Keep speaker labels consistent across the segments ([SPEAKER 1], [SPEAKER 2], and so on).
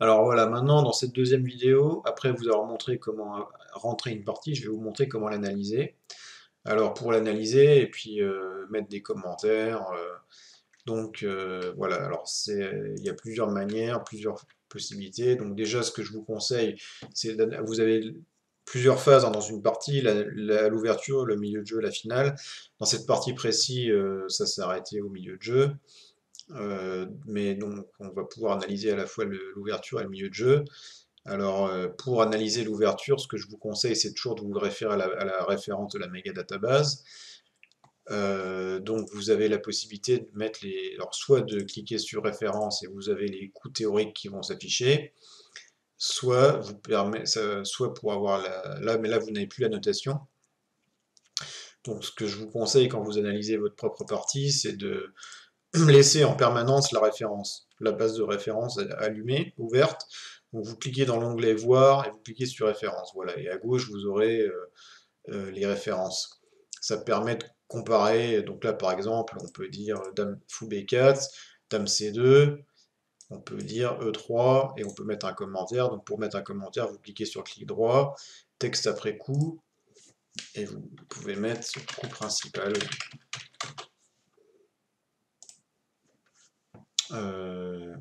[SPEAKER 1] Alors voilà, maintenant dans cette deuxième vidéo, après vous avoir montré comment rentrer une partie, je vais vous montrer comment l'analyser. Alors pour l'analyser et puis mettre des commentaires. Voilà, alors il y a plusieurs manières, plusieurs possibilités. Donc déjà, ce que je vous conseille, vous avez plusieurs phases hein, dans une partie, l'ouverture, le milieu de jeu, la finale. Dans cette partie précise, ça s'est arrêté au milieu de jeu. Mais donc, on va pouvoir analyser à la fois l'ouverture et le milieu de jeu. Alors, pour analyser l'ouverture, ce que je vous conseille, c'est toujours de vous référer à la référence de la méga database. Donc, vous avez la possibilité de mettre alors soit de cliquer sur référence et vous avez les coûts théoriques qui vont s'afficher, soit pour avoir mais là vous n'avez plus la notation. Donc, ce que je vous conseille quand vous analysez votre propre partie, c'est de laisser en permanence la référence, la base de référence allumée, ouverte. Donc vous cliquez dans l'onglet voir et vous cliquez sur référence. Voilà, et à gauche vous aurez les références. Ça permet de comparer. Donc là par exemple, on peut dire dame fou B4, dame C2, on peut dire E3 et on peut mettre un commentaire. Donc pour mettre un commentaire, vous cliquez sur clic droit, texte après coup et vous pouvez mettre coup principal. Euh,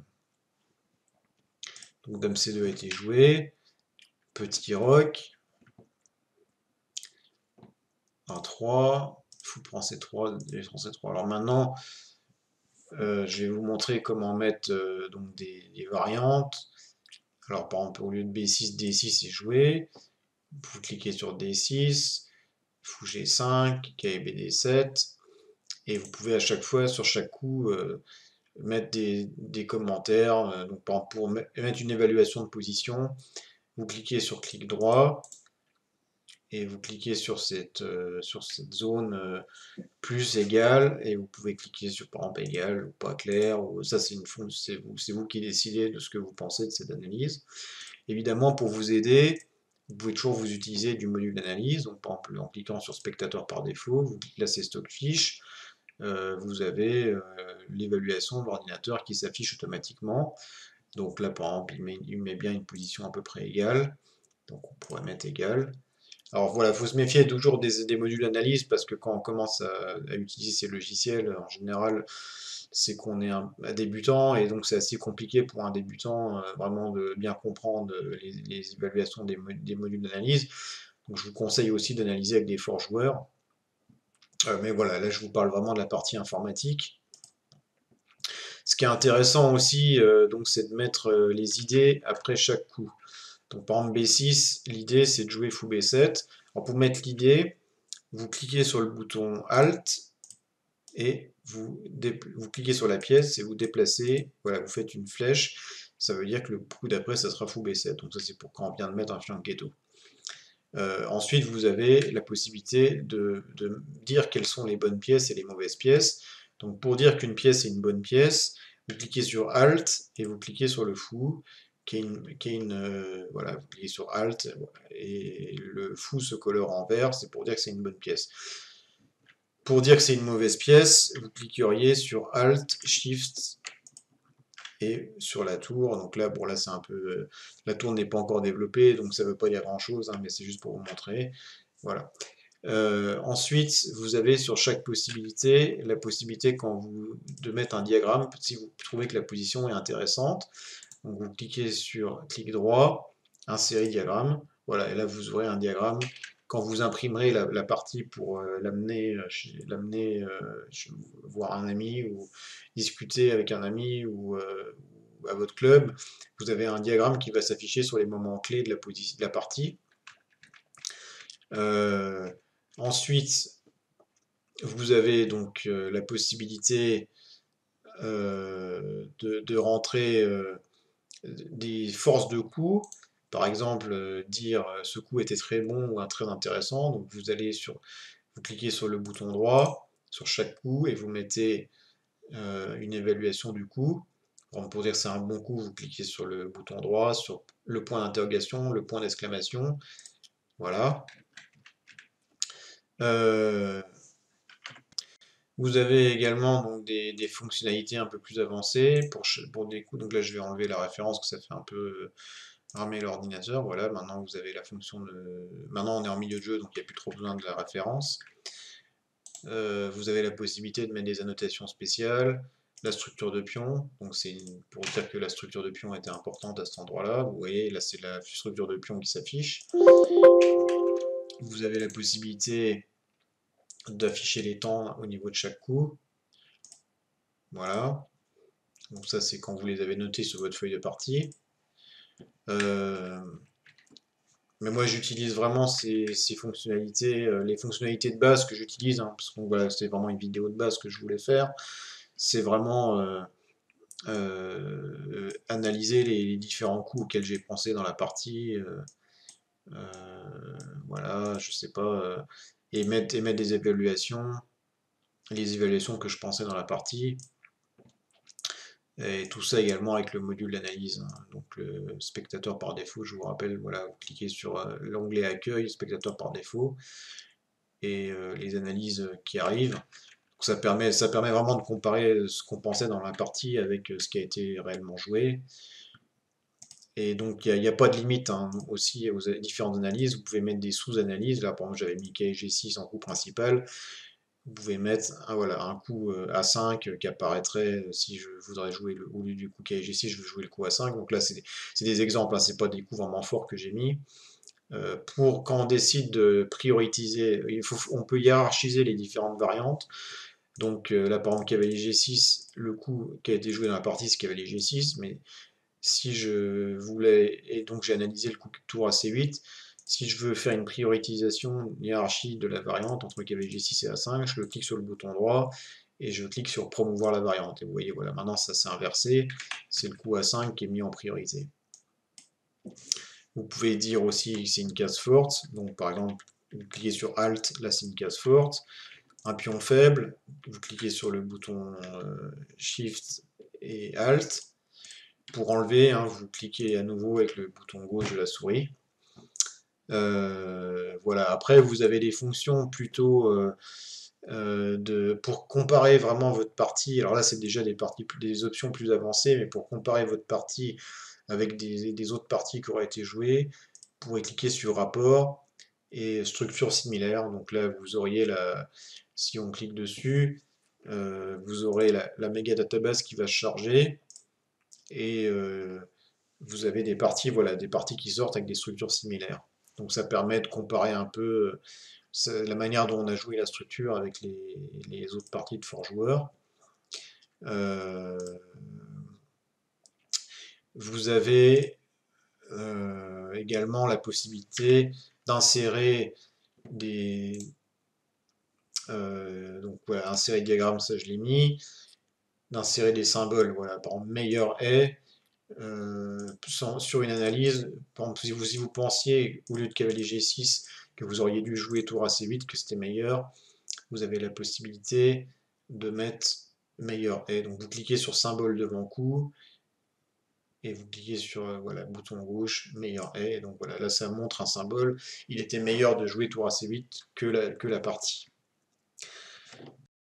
[SPEAKER 1] donc dame C2 a été joué. Petit roc, un 3, fou prend C3, C3. Alors maintenant, je vais vous montrer comment mettre donc des variantes. Alors par exemple, au lieu de B6, D6 est joué. Vous cliquez sur D6, fou G5, KBD7, et vous pouvez à chaque fois, sur chaque coup, mettre des commentaires. Donc par exemple, pour mettre une évaluation de position, vous cliquez sur clic droit, et vous cliquez sur sur cette zone plus égal, et vous pouvez cliquer sur par exemple égal ou pas clair, ou ça c'est vous qui décidez de ce que vous pensez de cette analyse. Évidemment, pour vous aider, vous pouvez toujours vous utiliser du module d'analyse, donc par exemple en cliquant sur spectateur par défaut, vous classez stock fiche, vous avez l'évaluation de l'ordinateur qui s'affiche automatiquement. Donc là par exemple il met bien une position à peu près égale, donc on pourrait mettre égal. Alors voilà, il faut se méfier toujours des modules d'analyse parce que quand on commence à utiliser ces logiciels, en général, c'est qu'on est un débutant et donc c'est assez compliqué pour un débutant vraiment de bien comprendre les évaluations des modules d'analyse. Donc je vous conseille aussi d'analyser avec des forts joueurs. Mais voilà, là je vous parle vraiment de la partie informatique. Ce qui est intéressant aussi, donc, c'est de mettre les idées après chaque coup. Donc par exemple B6, l'idée c'est de jouer fou B7. Alors pour mettre l'idée, vous cliquez sur le bouton Alt et vous cliquez sur la pièce et vous déplacez, voilà, vous faites une flèche, ça veut dire que le coup d'après ça sera fou B7, donc ça c'est pour quand on vient de mettre un fianchetto. Ensuite vous avez la possibilité de dire quelles sont les bonnes pièces et les mauvaises pièces. Donc pour dire qu'une pièce est une bonne pièce, vous cliquez sur Alt et vous cliquez sur le fou, voilà, vous cliquez sur Alt et le fou se colore en vert, c'est pour dire que c'est une bonne pièce. Pour dire que c'est une mauvaise pièce, vous cliqueriez sur Alt, Shift et sur la tour. Donc là, bon là c'est un peu... la tour n'est pas encore développée, donc ça ne veut pas dire grand chose, hein, mais c'est juste pour vous montrer. Voilà. Ensuite, vous avez sur chaque possibilité, la possibilité de mettre un diagramme, si vous trouvez que la position est intéressante. Donc vous cliquez sur clic droit, insérer diagramme. Voilà, et là vous aurez un diagramme. Quand vous imprimerez la partie pour l'amener voir un ami ou discuter avec un ami ou à votre club, vous avez un diagramme qui va s'afficher sur les moments clés de la partie. Euh, Ensuite, vous avez donc la possibilité de rentrer des forces de coup. Par exemple, dire ce coup était très bon ou très intéressant. Donc vous cliquez sur le bouton droit sur chaque coup et vous mettez une évaluation du coup. Pour dire que c'est un bon coup, vous cliquez sur le bouton droit, sur le point d'interrogation, le point d'exclamation. Voilà. Euh, Vous avez également donc des fonctionnalités un peu plus avancées pour des coups. Donc là, je vais enlever la référence que ça fait un peu ramer l'ordinateur. Voilà, maintenant vous avez la fonction de. Maintenant, on est en milieu de jeu, donc il n'y a plus trop besoin de la référence. Vous avez la possibilité de mettre des annotations spéciales, la structure de pion. Donc c'est pour dire que la structure de pion était importante à cet endroit-là. Vous voyez, là c'est la structure de pion qui s'affiche. Vous avez la possibilité d'afficher les temps au niveau de chaque coup. Voilà. Donc ça, c'est quand vous les avez notés sur votre feuille de partie. Mais moi, j'utilise vraiment ces fonctionnalités, les fonctionnalités de base que j'utilise, hein, parce que voilà, c'est vraiment une vidéo de base que je voulais faire. C'est vraiment analyser les différents coups auxquels j'ai pensé dans la partie. Voilà, je sais pas, et mettre des évaluations, les évaluations que je pensais dans la partie. Et tout ça également avec le module d'analyse, hein. Donc le spectateur par défaut, je vous rappelle, voilà, vous cliquez sur l'onglet accueil, spectateur par défaut, et les analyses qui arrivent. Donc ça permet vraiment de comparer ce qu'on pensait dans la partie avec ce qui a été réellement joué. Et donc il n'y a pas de limite, hein, aussi aux différentes analyses. Vous pouvez mettre des sous-analyses. Là, par exemple, j'avais mis KG6 en coup principal. Vous pouvez mettre voilà, un coup A5 qui apparaîtrait si je voudrais jouer au lieu du coup KG6, je veux jouer le coup A5. Donc là, c'est des exemples, hein, c'est pas des coups vraiment forts que j'ai mis. Pour quand on décide de prioriser, on peut hiérarchiser les différentes variantes. Donc là, par exemple, cavalier G6, le coup qui a été joué dans la partie, c'est cavalier G6, mais si je voulais, et donc j'ai analysé le coup de tour à C8, si je veux faire une prioritisation, une hiérarchie de la variante entre cavalier G6 et A5, je clique sur le bouton droit et je clique sur promouvoir la variante. Et vous voyez, voilà, maintenant ça s'est inversé, c'est le coup A5 qui est mis en priorité. Vous pouvez dire aussi que c'est une case forte, donc par exemple, vous cliquez sur Alt, là c'est une case forte. Un pion faible, vous cliquez sur le bouton Shift et Alt. Pour enlever, hein, vous cliquez à nouveau avec le bouton gauche de la souris. Voilà. Après, vous avez des fonctions plutôt pour comparer vraiment votre partie. Alors là, c'est déjà des options plus avancées, mais pour comparer votre partie avec des autres parties qui auraient été jouées, vous pourrez cliquer sur rapport et structure similaire. Donc là, vous auriez si on clique dessus, vous aurez la méga database qui va se charger et vous avez des parties, voilà, des parties qui sortent avec des structures similaires. Donc ça permet de comparer un peu la manière dont on a joué la structure avec les autres parties de Fort Joueur. Euh, vous avez également la possibilité d'insérer donc voilà, insérer diagramme, ça je l'ai mis, d'insérer des symboles, voilà, par exemple meilleur est, sur une analyse, par exemple, si vous pensiez, au lieu de cavalier G6, que vous auriez dû jouer tour AC8, que c'était meilleur, vous avez la possibilité de mettre meilleur est. Donc vous cliquez sur symbole devant coup, et vous cliquez sur voilà, bouton gauche, meilleur est. Et donc voilà, là ça montre un symbole. Il était meilleur de jouer tour AC8 que la partie.